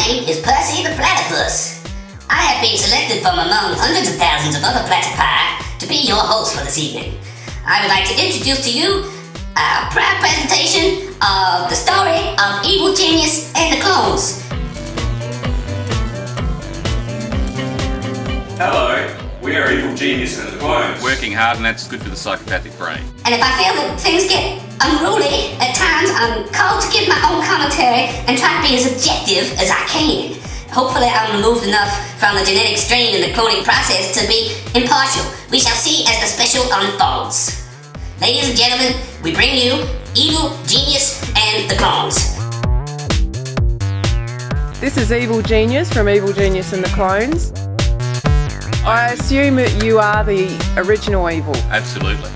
name is Percy the Platypus. I have been selected from among hundreds of thousands of other platypi to be your host for this evening. I would like to introduce to you a proud presentation of the story of Evel Genius and the Clones. Hello, we are Evel Genius and the Clones. Working hard, and that's good for the psychopathic brain. And if I feel that things get unruly at times, I'm called to give my own commentary and try to be as objective as I can. Hopefully I'm removed enough from the genetic strain in the cloning process to be impartial. We shall see as the special unfolds. Ladies and gentlemen, we bring you Evel Genius and the Clones. This is Evel Genius from Evel Genius and the Clones. I assume that you are the original Evel. Absolutely.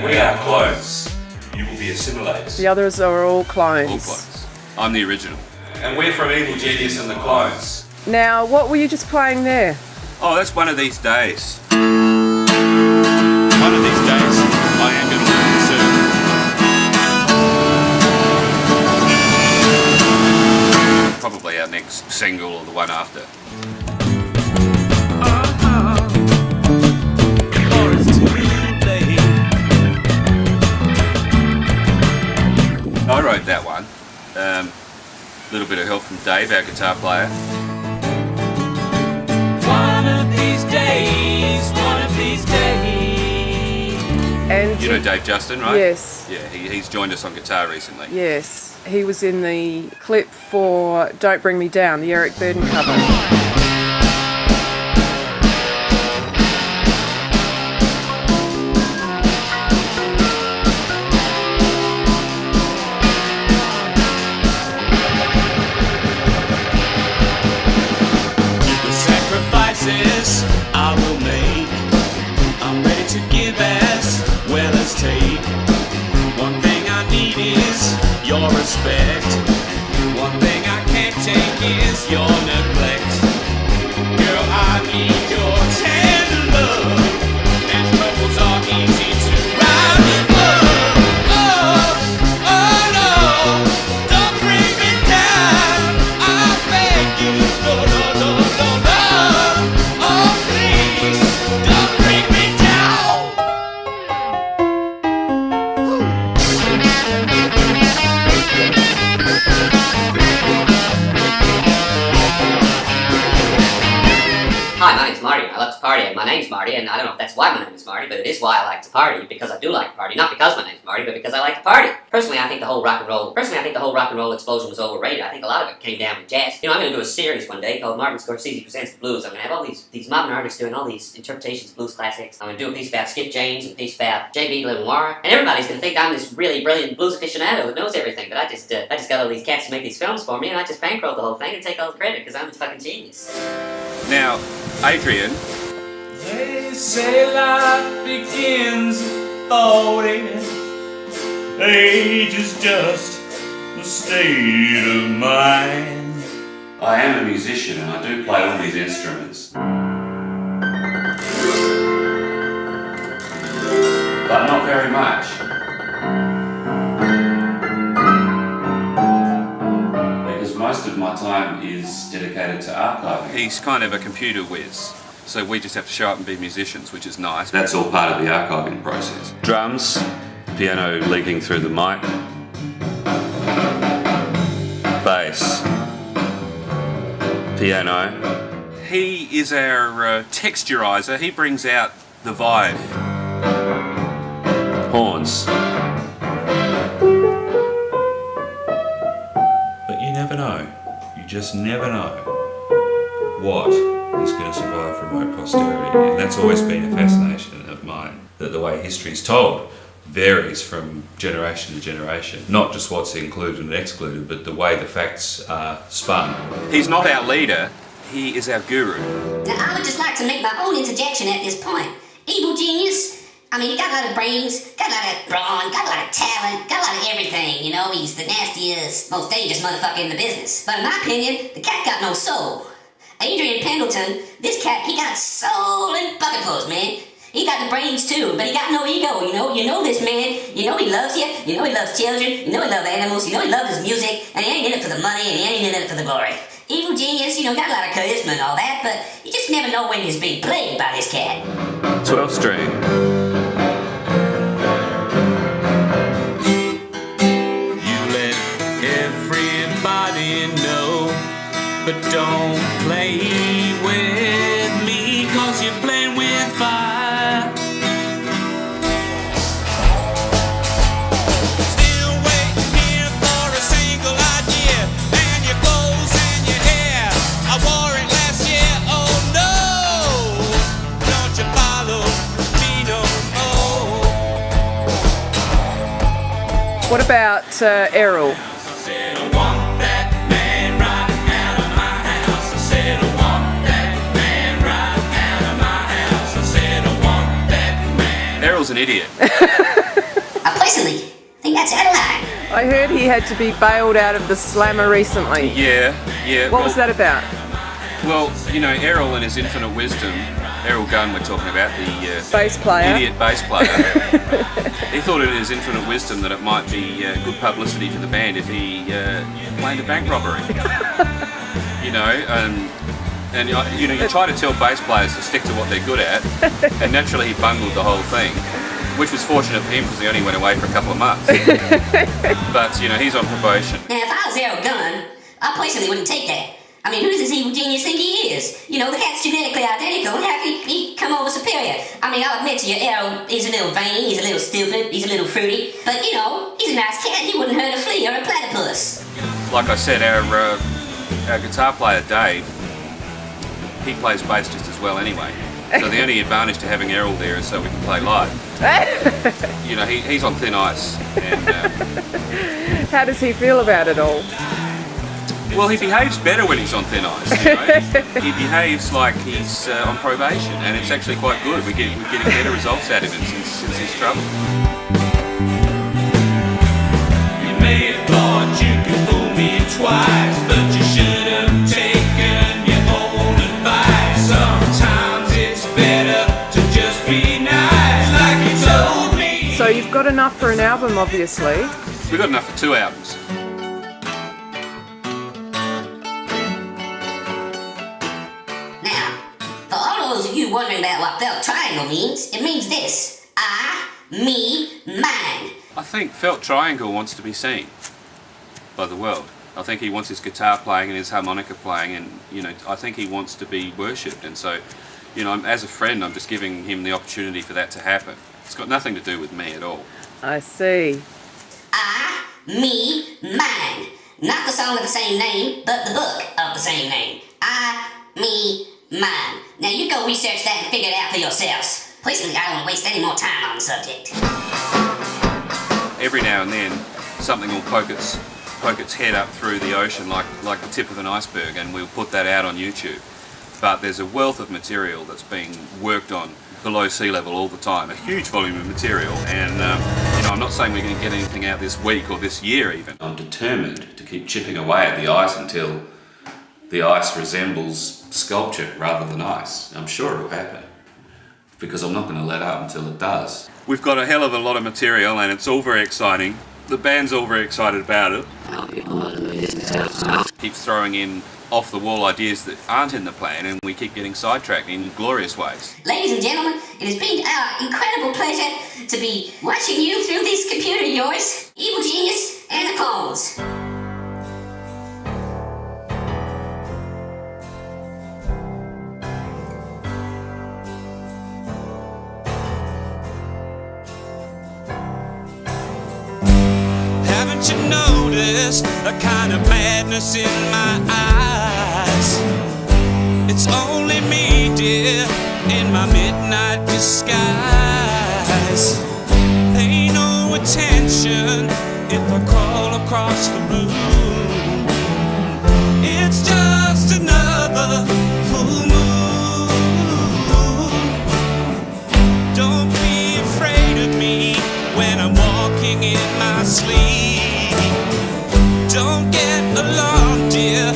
We are clones. You will be assimilated. The others are all clones. All clones. I'm the original. And we're from Evel Genius and the Clones. Now, what were you just playing there? Oh, that's one of these days. One of these days, I am going to learn soon. Probably our next single or the one after. I wrote that one. A little bit of help from Dave, our guitar player. One of these days, one of these days. And You know Dave Justin, right? Yes. Yeah, he's joined us on guitar recently. Yes, he was in the clip for Don't Bring Me Down, the Eric Burdon cover. I will make. I'm ready to give as well as take. One thing I need is your respect. One thing I can't take is your neglect. Girl, I need your tender love. And troubles are easy to rise above. Oh no, don't bring me down. I beg you, no, no, no, no, no. Hi, my name's Marty, and I love to party, and my name's Marty, and I don't know if that's why my name is Marty, but it is why I like to party, because I do like to party, not because my name's Marty, but because I like to party. Personally, I think the whole rock and roll explosion was overrated. I think a lot of it came down with jazz. You know, I'm going to do a series one day called Martin Scorsese Presents the Blues. I'm going to have all these modern artists doing all these interpretations of blues classics. I'm going to do a piece about Skip James, and a piece about J.B. Lenoir, and everybody's going to think I'm this really brilliant blues aficionado who knows everything, but I just got all these cats to make these films for me, and I just bankrolled the whole thing and take all the credit, because I'm a fucking genius. Now, Adrian. They say life begins at 40. Age is just the state of mind. I am a musician and I do play all these instruments. But not very much. Because most of my time is dedicated to archiving. He's kind of a computer whiz. So we just have to show up and be musicians, which is nice. That's all part of the archiving process. Drums, piano leaking through the mic, bass, piano. He is our texturizer. He brings out the vibe. Horns. But you never know. You just never know what is going to survive remote posterity. And that's always been a fascination of mine, that the way history is told varies from generation to generation. Not just what's included and excluded, but the way the facts are spun. He's not our leader, he is our guru. Now, I would just like to make my own interjection at this point. Evel Genius, I mean, he got a lot of brains, got a lot of brawn, got a lot of talent, got a lot of everything, you know? He's the nastiest, most dangerous motherfucker in the business. But in my opinion, the cat got no soul. Adrian Pendleton, this cat, he got soul in bucketfuls, man. He got the brains too, but he got no ego, you know? You know this man, you know he loves you, you know he loves children, you know he loves animals, you know he loves his music, and he ain't in it for the money, and he ain't in it for the glory. Evel Genius, you know, got a lot of charisma and all that, but you just never know when he's being played by this cat. 12 string. You let everybody know, but don't play with me, 'cause you're playing with fire. Still waiting here for a single idea, and your clothes and your hair. I wore it last year, oh no, don't you follow me no more. What about Erroll? Said I want that man right out of my house. I said I want that man right out of my house. I said I want that man. Errol's an idiot. I personally think that's out of line. I heard he had to be bailed out of the slammer recently. Yeah. What was that about? Well, you know, Erroll in his infinite wisdom, Erroll Gunn we're talking about, the Bass player. idiot bass player. He thought in his infinite wisdom that it might be good publicity for the band if he planned a bank robbery. You know, and you know, you try to tell bass players to stick to what they're good at, and naturally he bungled the whole thing, which was fortunate for him because he only went away for a couple of months. But you know, he's on probation. Now, if I was Erroll Gunn, I personally wouldn't take that. I mean, who does this Evel Genius think he is? You know, the cat's genetically identical. How can he come over superior? I mean, I'll admit to you, Erroll is a little vain, he's a little stupid, he's a little fruity, but you know, he's a nice cat. He wouldn't hurt a flea or a platypus. Like I said, our guitar player Dave, he plays bass just as well anyway. So the only advantage to having Erroll there is so we can play live. You know, he's on thin ice. And, How does he feel about it all? well, he behaves better when he's on thin ice. You know? He behaves like he's on probation, and it's actually quite good. We're getting better results out of him since his trouble. You may have thought you could fool me twice, but you should have taken your own advice. Sometimes it's better to just be nice, like you told me. So you've got enough for an album, obviously. We've got enough for 2 albums. Now, for all those of you wondering about what felt triangle means, it means this: I, me, mine. I think Felt Triangle wants to be seen by the world. I think he wants his guitar playing and his harmonica playing, and you know, I think he wants to be worshipped. And so, you know, as a friend, I'm just giving him the opportunity for that to happen. It's got nothing to do with me at all. I see. I, me, mine. Not the song of the same name, but the book of the same name. I, me, mine. Now you go research that and figure it out for yourselves. Personally, I don't want to waste any more time on the subject. Every now and then, something will poke its head up through the ocean like the tip of an iceberg, and we'll put that out on YouTube. But there's a wealth of material that's being worked on below sea level all the time, a huge volume of material, and you know, I'm not saying we're going to get anything out this week or this year even. I'm determined to keep chipping away at the ice until the ice resembles sculpture rather than ice. I'm sure it'll happen, because I'm not going to let up until it does. We've got a hell of a lot of material and it's all very exciting. The band's all very excited about it. Keeps throwing in off-the-wall ideas that aren't in the plan, and we keep getting sidetracked in glorious ways. Ladies and gentlemen, it has been our incredible pleasure to be watching you through this computer of yours, Evel Genius and the Clones. Haven't you noticed a kind of madness in my eyes? It's only me, dear, in my midnight disguise. Pay no attention if I crawl across the room. It's just another full moon. Don't be afraid of me when I'm walking in my sleep. Don't get alarmed, dear,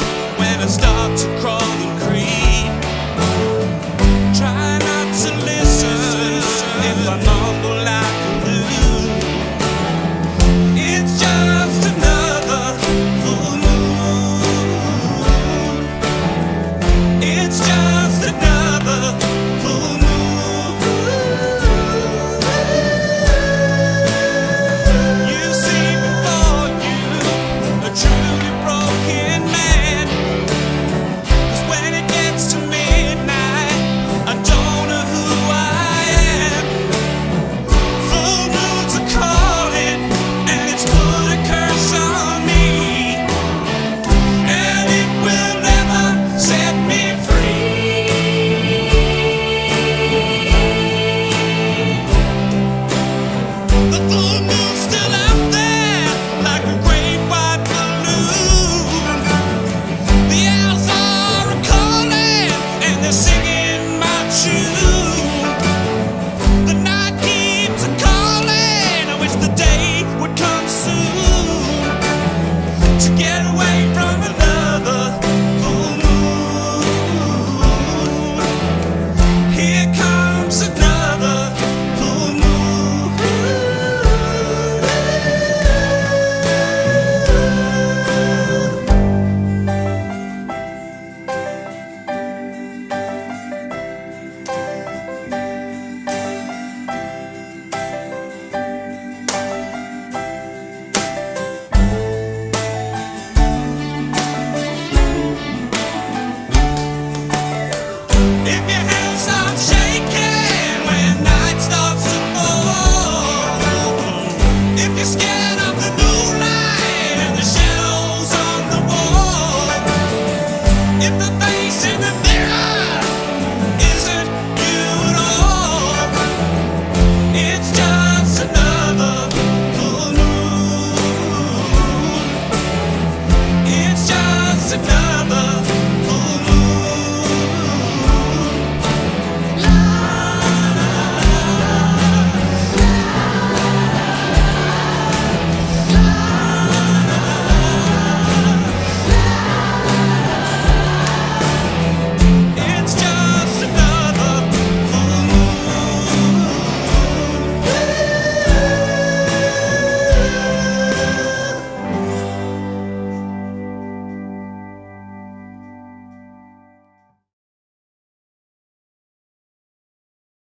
If the face in the